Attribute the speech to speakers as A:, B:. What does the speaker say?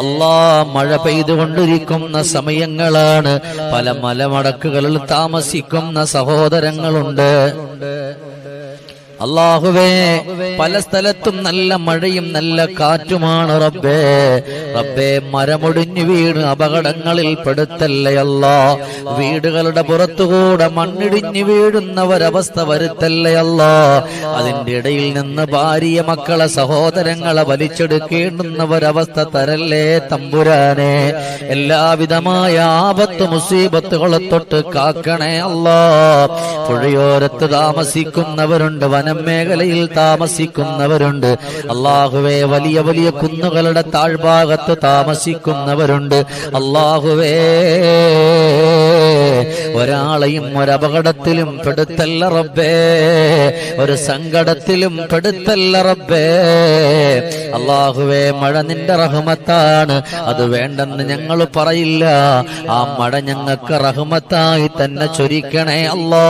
A: അല്ലാ, മഴ പെയ്തുകൊണ്ടിരിക്കുന്ന സമയങ്ങളാണ്. പല മലമടക്കുകളിൽ താമസിക്കുന്ന സഹോദരങ്ങളുണ്ട്. അല്ലാഹുവേ, പല സ്ഥലത്തും നല്ല മഴയും നല്ല കാറ്റുമാണ് റബ്ബേ. റബ്ബേ, മരമൊടിഞ്ഞു വീണ് അപകടങ്ങളിൽ പെടുത്തല്ലേ അല്ലാ. വീടുകളുടെ പുറത്തുകൂടെ മണ്ണിടിഞ്ഞു വീഴുന്ന ഒരവസ്ഥ വരുത്തല്ലേ അല്ലാ. അതിന്റെ ഇടയിൽ നിന്ന് ഭാര്യ, മക്കളെ, സഹോദരങ്ങളെ വലിച്ചെടുക്കേണ്ടുന്ന ഒരവസ്ഥ തരല്ലേ തമ്പുരാനെ. എല്ലാവിധമായ ആപത്ത് മുസീബത്തുകളെ തൊട്ട് കാക്കണേ അല്ലാ. പുഴയോരത്ത് താമസിക്കുന്നവരുണ്ട്, മേഖലയിൽ താമസിക്കുന്നവരുണ്ട്. അല്ലാഹുവേ, വലിയ വലിയ കുന്നുകളുടെ താഴ്ഭാഗത്ത് താമസിക്കുന്നവരുണ്ട്. അല്ലാഹുവേ, ഒരാളെയും ഒരപകടത്തിലും പെടുത്തല്ല റബ്ബേ, ഒരു സങ്കടത്തിലും പെടുത്തല്ല റബ്ബേ. അല്ലാഹുവേ, മഴ നിന്റെ റഹ്മത്താണ്, അത് വേണ്ടെന്ന് ഞങ്ങൾ പറയില്ല. ആ മഴ ഞങ്ങൾക്ക് റഹ്മത്തായി തന്നെ ചൊരിക്കണേ അല്ലാ.